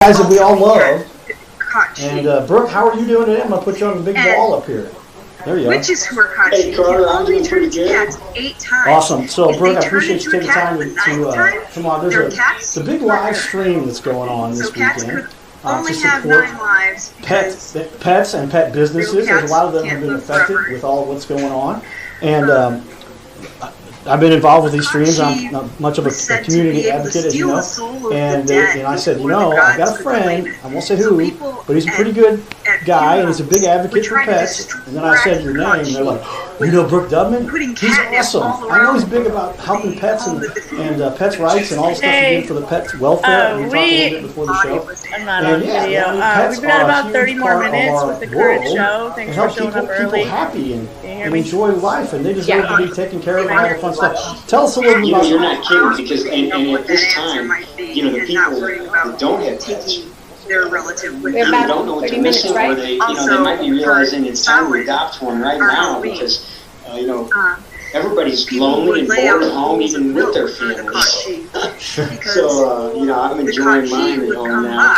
Guys that we all love. And Brooke, how are you doing today? I'm going to put you on the big wall up here. There you go. Witches who are caught Hey, Carter, I'm doing pretty good. cats 8 times. Awesome. So, If Brooke, they I turn appreciate you into a taking cat time the to ninth time, come on. they're There's cats a big who are live good. stream that's going on this So cats weekend. could only To have support 9 lives because pets and pet businesses. There's a lot of them have been affected with all of what's going on. And I've been involved with these streams. I'm not much of a community advocate, as you know. And I said, I've got a friend, I won't say who, but he's a pretty good guy, and he's a big advocate for pets. And then I said your name, and they're like, you know Brooke Dubman? He's awesome. I know he's big about helping pets and pets' rights and all the stuff he did for the pets' welfare. We talked a little bit before the show. I'm not on video. We've got about 30 more minutes with the current show. Thanks for showing up early. People happy and enjoy life, and they deserve to be taken care of and all the fun stuff. Tell us a little bit about. You're not kidding, because and at this time, the people that don't have pets, they're relative with either don't know what they're missing, or they might be realizing it's time to adopt one right now, because everybody's lonely and bored at home, even with their families. So I'm enjoying mine at home now.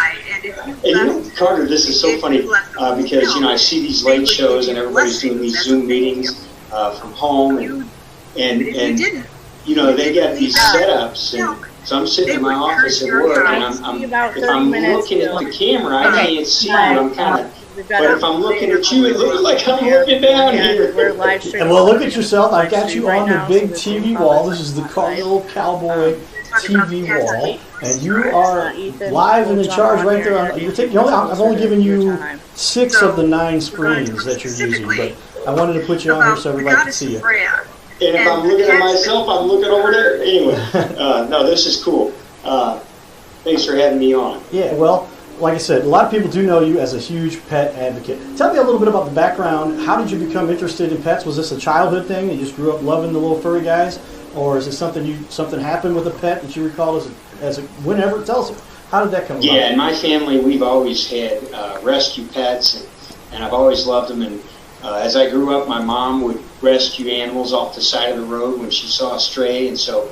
And Carter, this is so funny because I see these late shows and everybody's doing these Zoom meetings from home, and they got these setups, and so I'm sitting in my office at work, and if I'm looking at the camera, I can't see you. I'm kind of. But if I'm looking at you, it looks like I'm looking down here. We're live streaming. And well, look at yourself. I've got you on the big TV wall. This is the Cardinal Cowboy TV wall, and you are live and in charge right there. I've only given you 6 of the 9 screens that you're using, but I wanted to put you on here so everybody can see you. And if I'm looking at myself, I'm looking over there. Anyway, no, this is cool. Thanks for having me on. Yeah, well, like I said, a lot of people do know you as a huge pet advocate. Tell me a little bit about the background. How did you become interested in pets? Was this a childhood thing? You just grew up loving the little furry guys? Or is it something happened with a pet that you recall as a whenever? Tell us, how did that come about? Yeah, in my family, we've always had rescue pets, and I've always loved them. And as I grew up, my mom would rescue animals off the side of the road when she saw a stray, and so,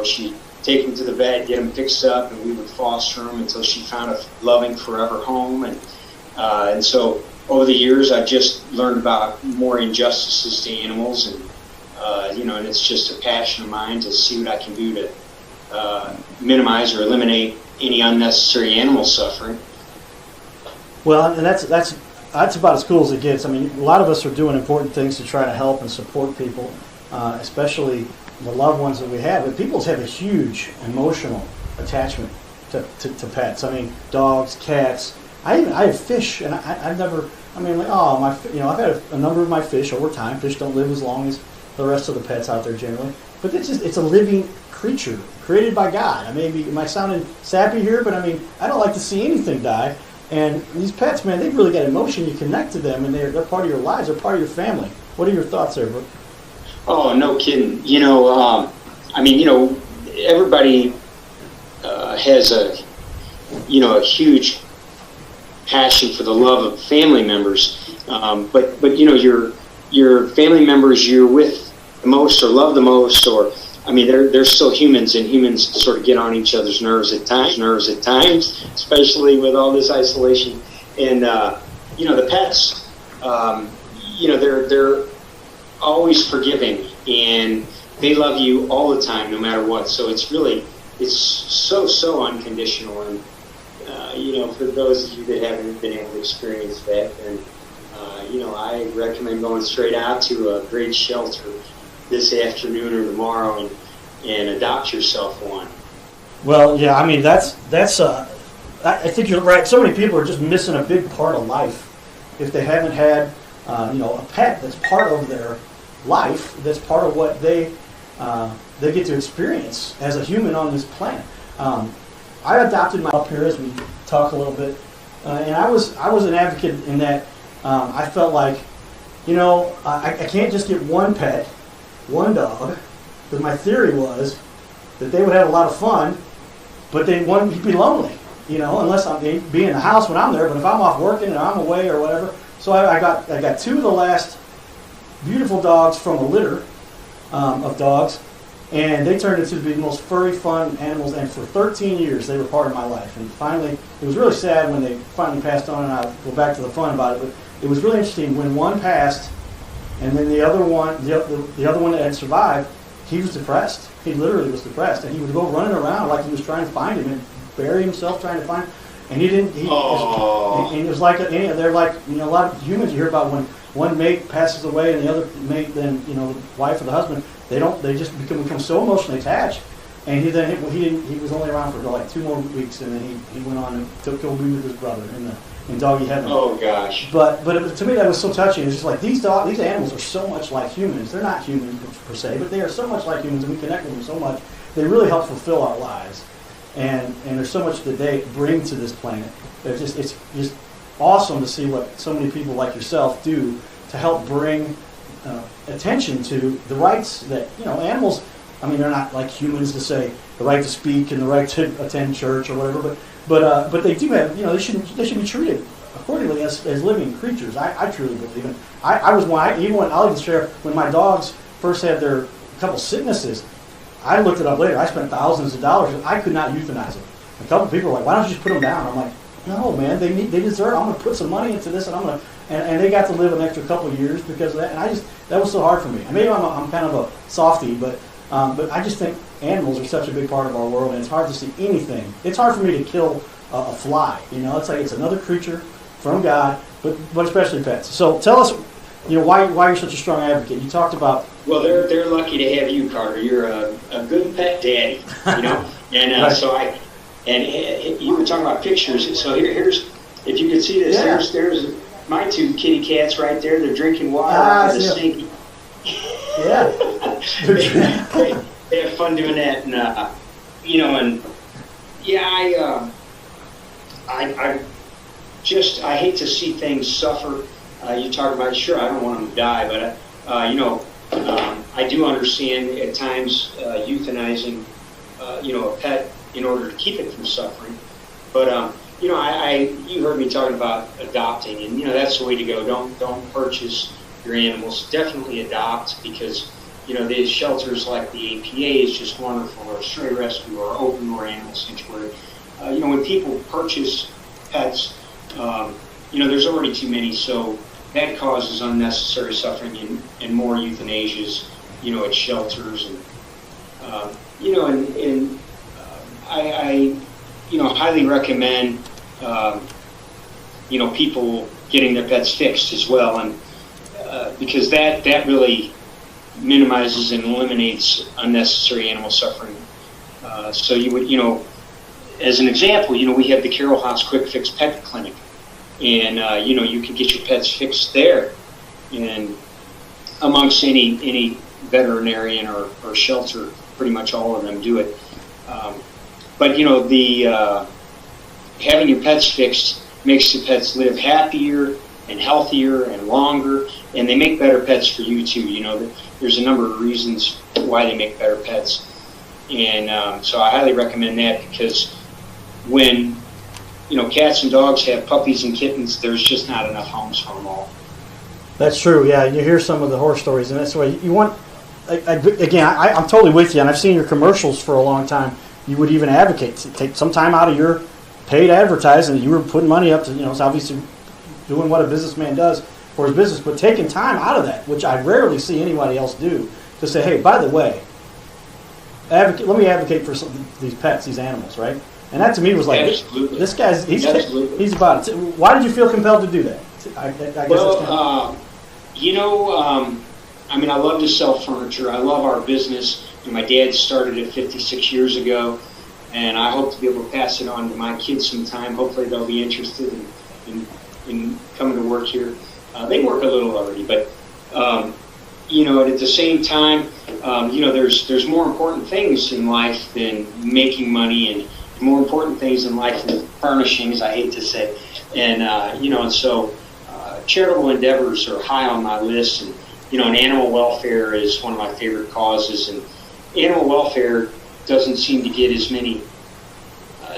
she'd take them to the vet, get them fixed up, and we would foster them until she found a loving forever home. And so over the years, I've just learned about more injustices to animals, and and it's just a passion of mine to see what I can do to minimize or eliminate any unnecessary animal suffering. Well, and that's about as cool as it gets. I mean, a lot of us are doing important things to try to help and support people, especially the loved ones that we have. But people have a huge emotional attachment to pets. I mean, dogs, cats. I have fish, and I've never. I mean, like, I've had a number of my fish over time. Fish don't live as long as the rest of the pets out there generally, but it's a living creature created by God. I mean, it might sound sappy here, but I mean, I don't like to see anything die. And these pets, man, they've really got emotion. You connect to them, and they're part of your lives. They're part of your family. What are your thoughts there, Brooke? Oh, no kidding. Everybody has a huge passion for the love of family members. But your family members you're with the most or love the most, or they're still humans, and humans sort of get on each other's nerves at times, especially with all this isolation. And the pets, they're always forgiving, and they love you all the time, no matter what. So it's so unconditional. And for those of you that haven't been able to experience that, then I recommend going straight out to a great shelter this afternoon or tomorrow and adopt yourself one. Well, yeah, I mean that's I think you're right. So many people are just missing a big part of life if they haven't had a pet that's part of their life, that's part of what they get to experience as a human on this planet. I adopted my up here as we talk a little bit, and I was an advocate in that I felt like I can't just get one pet, one dog, because my theory was that they would have a lot of fun, but they'd be lonely, unless I'm be in the house when I'm there. But if I'm off working and I'm away or whatever, so I got 2 of the last beautiful dogs from a litter of dogs, And they turned into the most furry, fun animals, and for 13 years they were part of my life. And finally, it was really sad when they finally passed on, and I'll go back to the fun about it, but it was really interesting when one passed, and then the other one that had survived, he was depressed. He literally was depressed, and he would go running around like he was trying to find him and bury himself trying to find him. And he didn't. And it was like they're like a lot of humans you hear about when one mate passes away and the other mate, then the wife or the husband, they just become so emotionally attached. And he was only around for like 2 more weeks, and then he went on and took go be with his brother in doggy heaven. Oh gosh! But to me that was so touching. It's just like these animals are so much like humans. They're not humans per se, but they are so much like humans, and we connect with them so much. They really help fulfill our lives, and there's so much that they bring to this planet. It's just awesome to see what so many people like yourself do to help bring attention to the rights that animals. I mean, they're not like humans to say the right to speak and the right to attend church or whatever, but they do have, they should be treated accordingly as living creatures. I truly believe it. I'll even share when my dogs first had their couple sicknesses. I looked it up later. I spent thousands of dollars. I could not euthanize them. A couple people were like, "Why don't you just put them down?" I'm like, "No, man, they deserve. I'm going to put some money into this, and I'm going to." And they got to live an extra couple of years because of that. And that was so hard for me. Maybe I'm kind of a softie, but I just think animals are such a big part of our world, and it's hard to see anything. It's hard for me to kill a fly. It's like it's another creature from God, but especially pets. So tell us, why you're such a strong advocate. You talked about. Well, they're lucky to have you, Carter. You're a good pet daddy, and right. So you were talking about pictures. So here's if you could see this. Yeah. There's my 2 kitty cats right there. They're drinking water out of the sink. Yeah. They have fun doing that, and I hate to see things suffer. You talk about, sure, I don't want them to die, but I do understand at times euthanizing, a pet in order to keep it from suffering. But you heard me talking about adopting, and that's the way to go. Don't purchase your animals. Definitely adopt, because these shelters like the APA is just wonderful, or Stray Rescue, or Open Door Animal Sanctuary. When people purchase pets, there's already too many, so that causes unnecessary suffering and more euthanasias, at shelters, and I highly recommend, people getting their pets fixed as well, and because that really minimizes and eliminates unnecessary animal suffering. So you would, as an example, we have the Carroll House Quick Fix Pet Clinic, and you can get your pets fixed there, and amongst any veterinarian or shelter, pretty much all of them do it. But the having your pets fixed makes the pets live happier and healthier and longer, and they make better pets for you too. There's a number of reasons why they make better pets, and so I highly recommend that, because when cats and dogs have puppies and kittens, there's just not enough homes for them all. That's true. Yeah, you hear some of the horror stories, and that's why you want. I'm totally with you, and I've seen your commercials for a long time. You would even advocate to take some time out of your paid advertising. You were putting money up to, it's obviously doing what a businessman does for his business, but taking time out of that, which I rarely see anybody else do, to say, hey, by the way, let me advocate for these pets, these animals, right? And that to me was like, absolutely. This guy's, he's about it. Why did you feel compelled to do that? I guess I love to sell furniture. I love our business. My dad started it 56 years ago, and I hope to be able to pass it on to my kids sometime. Hopefully they'll be interested in coming to work here. They work a little already, but at the same time, there's more important things in life than making money, and more important things in life than furnishings, I hate to say. And so charitable endeavors are high on my list, and and animal welfare is one of my favorite causes, and animal welfare doesn't seem to get as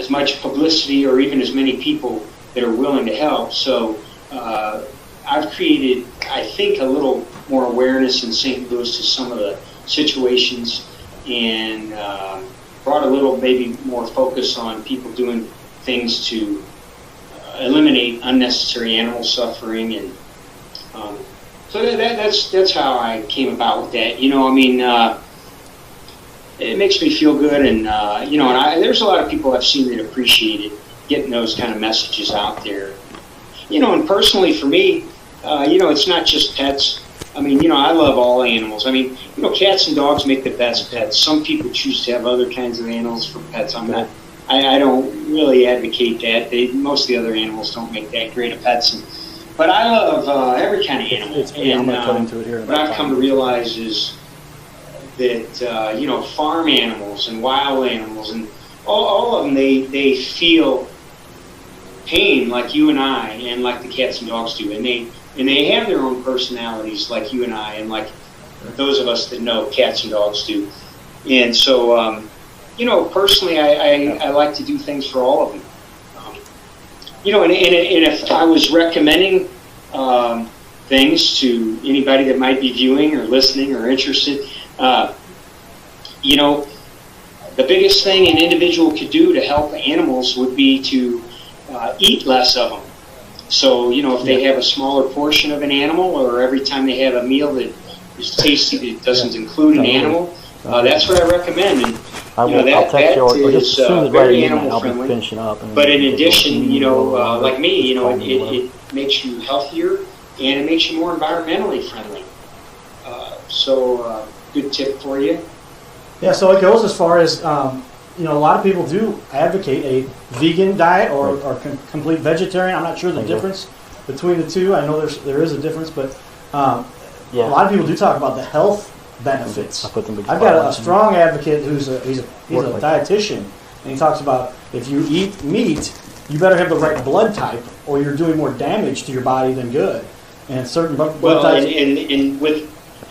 much publicity, or even as many people that are willing to help. So I've created, I think, a little more awareness in St. Louis to some of the situations and brought a little maybe more focus on people doing things to eliminate unnecessary animal suffering, and so that's how I came about with that. It makes me feel good, and there's a lot of people I've seen that appreciate it, getting those kind of messages out there. And personally for me, it's not just pets. I love all animals. Cats and dogs make the best pets. Some people choose to have other kinds of animals for pets. I don't really advocate that. Most of the other animals don't make that great of pets. But I love every kind of animal. What I've come to realize is that, farm animals and wild animals and all of them, they feel pain like you and I, and like the cats and dogs do. And they have their own personalities like you and I, and like those of us that know cats and dogs do. And so, personally, I like to do things for all of them. And if I was recommending things to anybody that might be viewing or listening or interested, the biggest thing an individual could do to help animals would be to eat less of them. So, if they have a smaller portion of an animal, or every time they have a meal that is tasty that doesn't include an animal, that's what I recommend. And I'll text you, or just as soon as very right animal I'll be friendly. finishing up. But in addition, like me, it makes you healthier, and it makes you more environmentally friendly. Good tip for you. Yeah, so it goes as far as, a lot of people do advocate a vegan diet or complete vegetarian. I'm not sure the difference between the two. I know there is a difference, but a lot of people do talk about the health benefits. I've got a strong advocate who's he's a dietitian, and he talks about if you eat meat, you better have the right blood type, or you're doing more damage to your body than good. And certain blood types. And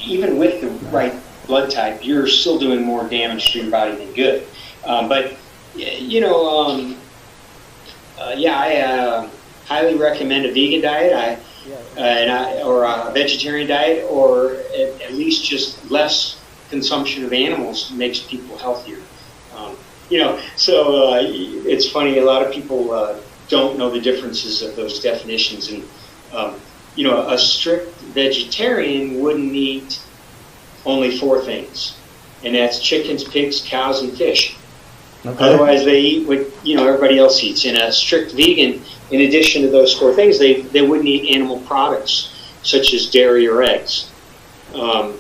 even with the right blood type, you're still doing more damage to your body than good. I highly recommend a vegan diet. Or a vegetarian diet, or at least just less consumption of animals makes people healthier. It's funny. A lot of people don't know the differences of those definitions, and a strict vegetarian wouldn't eat only 4 things, and that's chickens, pigs, cows, and fish. Okay. Otherwise, they eat what everybody else eats. And a strict vegan, in addition to those 4 things, they wouldn't eat animal products such as dairy or eggs. For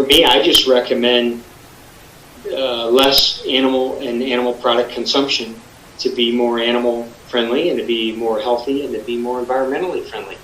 me, I just recommend less animal product consumption to be more animal friendly, and to be more healthy, and to be more environmentally friendly.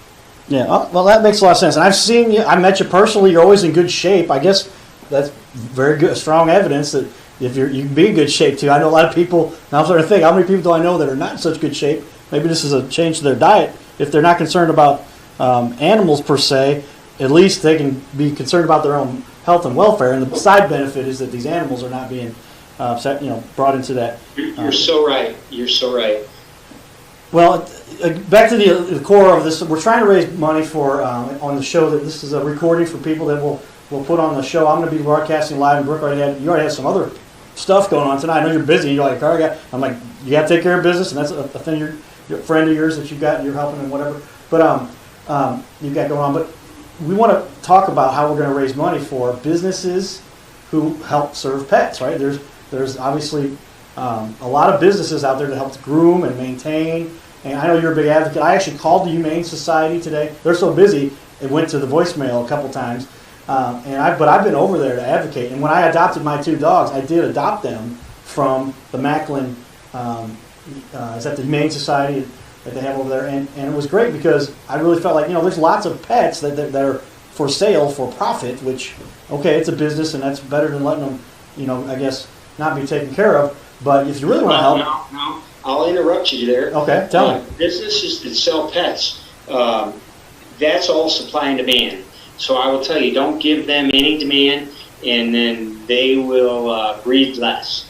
Yeah, well, that makes a lot of sense. And I've seen you. I met you personally. You're always in good shape. I guess that's very good, strong evidence that if you can be in good shape too. I know a lot of people. Now I'm starting to think, how many people do I know that are not in such good shape? Maybe this is a change to their diet. If they're not concerned about animals per se, at least they can be concerned about their own health and welfare. And the side benefit is that these animals are not being brought into that. You're so right. You're so right. Well, back to the core of this, we're trying to raise money for on the show. That this is a recording for people that we'll put on the show. I'm going to be broadcasting live, and Brooke you already have some other stuff going on tonight. I know you're busy. You're like, car guy. I'm like, you have to take care of business, and that's a thing. You're a friend of yours that you've got, you're helping and whatever. But you've got going on. But we want to talk about how we're going to raise money for businesses who help serve pets. Right? There's obviously a lot of businesses out there that help to groom and maintain. And I know you're a big advocate. I actually called the Humane Society today. They're so busy, it went to the voicemail a couple times. But I've been over there to advocate. And when I adopted my 2 dogs, I did adopt them from the Macklin, is that the Humane Society that they have over there? And it was great because I really felt like, there's lots of pets that are for sale for profit, which, okay, it's a business and that's better than letting them, I guess, not be taken care of. But if you really want to help... No. I'll interrupt you there. Okay, tell me. Businesses that sell pets, that's all supply and demand. So I will tell you, don't give them any demand, and then they will breed less.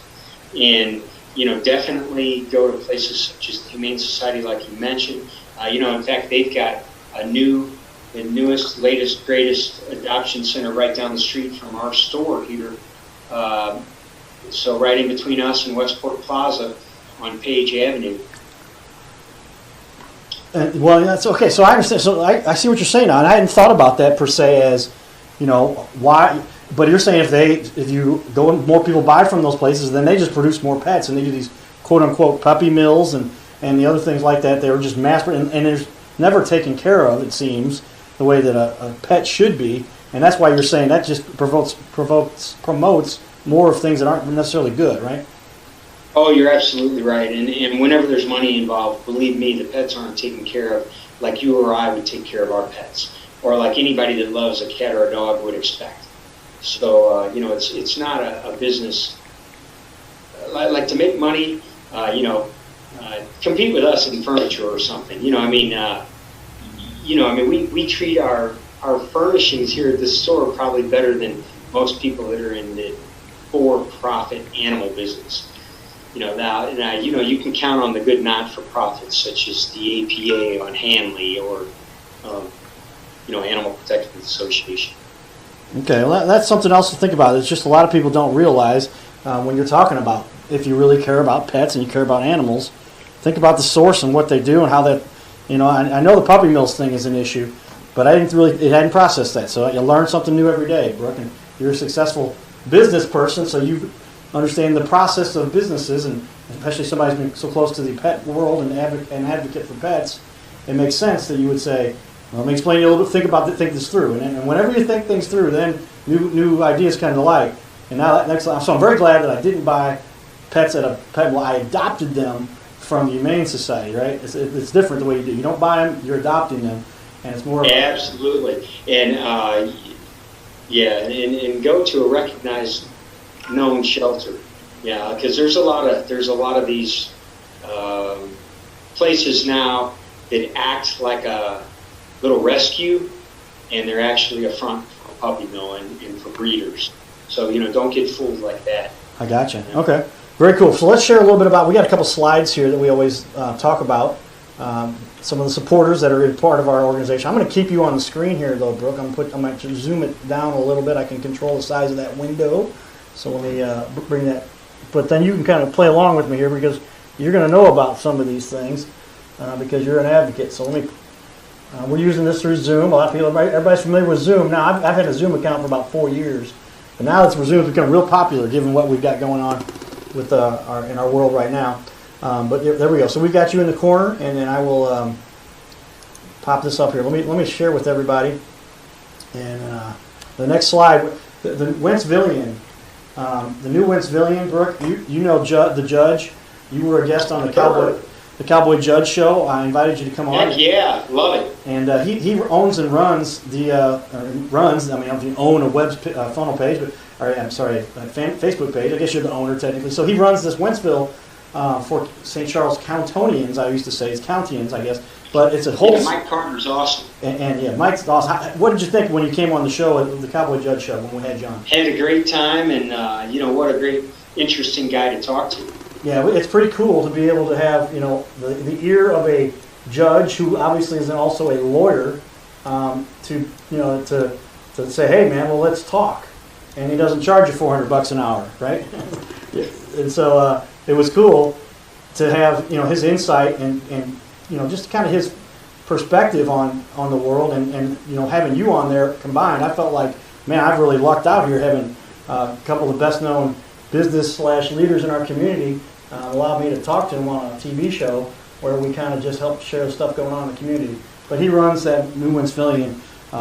And, definitely go to places such as the Humane Society, like you mentioned. In fact, they've got a new the newest, latest, greatest adoption center right down the street from our store here. So right in between us and Westport Plaza on Page Avenue. Well, that's okay. So I understand. So I see what you're saying now, and I hadn't thought about that per se as, why. But you're saying if you go more people buy from those places, then they just produce more pets, and they do these quote unquote puppy mills and the other things like that. They were just mass and there's never taken care of, it seems, the way that a pet should be, and that's why you're saying that just promotes more of things that aren't necessarily good, right? Oh, you're absolutely right. And whenever there's money involved, believe me, the pets aren't taken care of like you or I would take care of our pets, or like anybody that loves a cat or a dog would expect. So, it's not a business. Like to make money, compete with us in furniture or something. We treat our furnishings here at the store probably better than most people that are in the for-profit animal business. Now, you can count on the good not-for-profits such as the APA on Hanley or, Animal Protection Association. Okay, well, that's something else to think about. It's just a lot of people don't realize when you're talking about, if you really care about pets and you care about animals, think about the source and what they do and how that, I know the puppy mills thing is an issue, but it hadn't processed that. So you learn something new every day, Brooke, and you're a successful business person, so you understand the process of businesses, and especially somebody who's been so close to the pet world and advocate for pets, it makes sense that you would say, well, let me explain to you a little bit, think this through. And whenever you think things through, then new ideas come to light. And now so I'm very glad that I didn't buy pets at a pet. Well, I adopted them from the Humane Society, right? It's different the way you do. You don't buy them, you're adopting them, and it's more. Absolutely, and and go to a recognized, known shelter. Yeah, because there's a lot of these places now that act like a little rescue, and they're actually a front for a puppy mill and for breeders. So, don't get fooled like that. I gotcha. Okay. Very cool. So let's share a little bit about, we got a couple slides here that we always talk about. Some of the supporters that are part of our organization. I'm going to keep you on the screen here, though, Brooke. I'm going to zoom it down a little bit. I can control the size of that window. So let me bring that. But then you can kind of play along with me here, because you're going to know about some of these things because you're an advocate. So let me. We're using this through Zoom. A lot of people, everybody's familiar with Zoom. Now, I've had a Zoom account for about 4 years, but now it's Zoom's become real popular given what we've got going on with in our world right now. But there we go. So we've got you in the corner, and then I will pop this up here. Let me share with everybody. And the next slide, the Wentzvillian, the new Wentzvillian, Brooke. You know the judge. You were a guest on the Cowboy Judge show. I invited you to come on. Heck yeah, love it. And he owns and runs I mean, if you own a web funnel page, Facebook page. I guess you're the owner technically. So he runs this Wentzville for St. Charles Countonians. I used to say it's Countians, I guess, but it's a whole. Yeah, Mike Carter's awesome. And Mike's awesome. What did you think when you came on the show, the Cowboy Judge show, when we had you on? Had a great time, and what a great, interesting guy to talk to. Yeah, it's pretty cool to be able to have the ear of a judge who obviously is also a lawyer to say, hey man, well let's talk, and he doesn't charge you $400 an hour, right? And so it was cool to have his insight and just kind of his perspective on the world, and having you on there combined, I felt like, man, I've really lucked out here having a couple of the best known business / leaders in our community allowed me to talk to him on a TV show where we kind of just help share the stuff going on in the community. But he runs that New Wentzvillian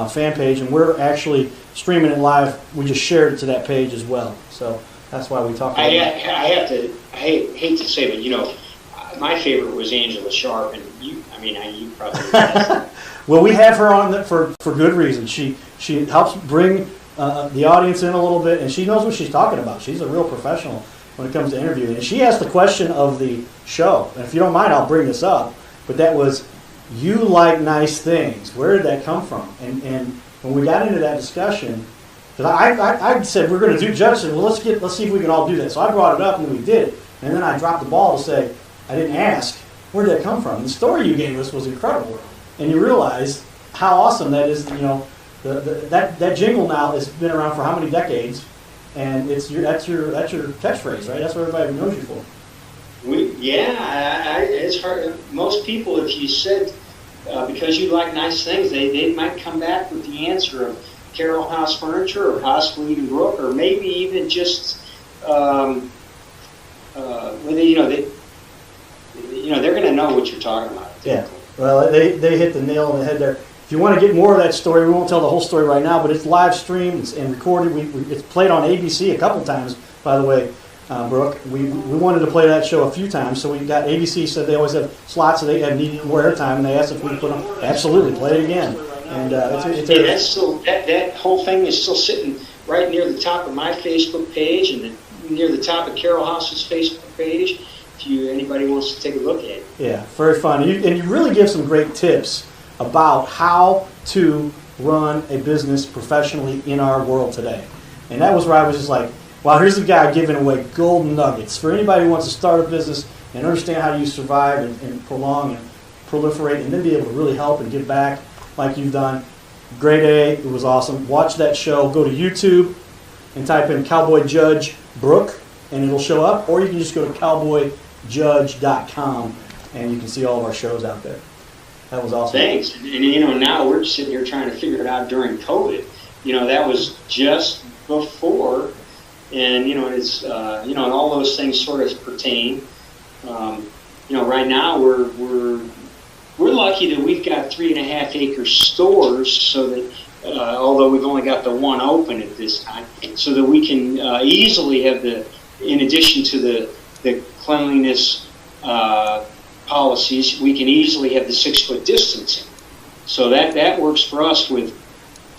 fan page, and we're actually streaming it live. We just shared it to that page as well. So that's why we talk about it. I hate to say, but my favorite was Angela Sharp, and you probably Well, we have her on for good reason. She helps bring the audience in a little bit, and she knows what she's talking about. She's a real professional when it comes to interviewing. And she asked the question of the show, and if you don't mind, I'll bring this up, but that was, you like nice things. Where did that come from? And when we got into that discussion, because I said we're going to do judges, well, let's see if we can all do that. So I brought it up, and we did. And then I dropped the ball to say, I didn't ask, where did that come from? The story you gave us was incredible. And you realize how awesome that is. That jingle now has been around for how many decades, and that's your catchphrase, right? That's what everybody knows you for. It's hard. Most people, if you said because you like nice things, they might come back with the answer of Carroll House Furniture, or possibly even Brooke, or maybe even just they're going to know what you're talking about. Yeah. Well, they hit the nail on the head there. If you want to get more of that story, we won't tell the whole story right now, but it's live streamed and recorded. It's played on ABC a couple times, by the way, Brooke. We wanted to play that show a few times, so we got ABC said they always have slots, so they need more airtime, and they asked if we could put them. Absolutely, play it again. And that's still that whole thing is still sitting right near the top of my Facebook page and near the top of Carroll House's Facebook page. If anybody wants to take a look at it. Yeah, very fun. And you really give some great tips about how to run a business professionally in our world today. And that was where I was just like, wow, here's a guy giving away golden nuggets for anybody who wants to start a business and understand how you survive and prolong and proliferate and then be able to really help and give back like you've done. Grade A, it was awesome. Watch that show. Go to YouTube and type in Cowboy Judge Brooke and it'll show up, or you can just go to cowboyjudge.com and you can see all of our shows out there. That was awesome. Thanks. And now we're sitting here trying to figure it out during COVID. That was just before, and it's and all those things sort of pertain. Right now we're lucky that we've got 3.5 acre stores, so that although we've only got the one open at this time, so that we can easily have in addition to the cleanliness policies, we can easily have the 6-foot distancing. So that works for us with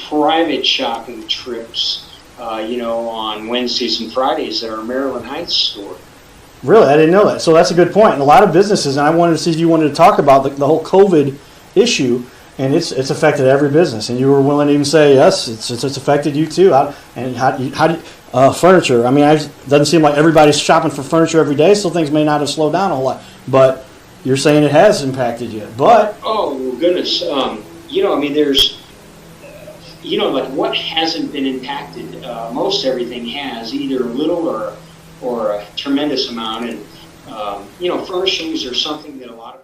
private shopping trips, on Wednesdays and Fridays at our Maryland Heights store. Really? I didn't know that. So that's a good point. And a lot of businesses, and I wanted to see if you wanted to talk about the whole COVID issue, and it's affected every business. And you were willing to even say, yes, it's affected you too. And how do you furniture? I mean, it doesn't seem like everybody's shopping for furniture every day, so things may not have slowed down a whole lot. But you're saying it has impacted you. But oh goodness, there's like what hasn't been impacted. Most everything has, either a little or a tremendous amount. And furnishings are something that a lot of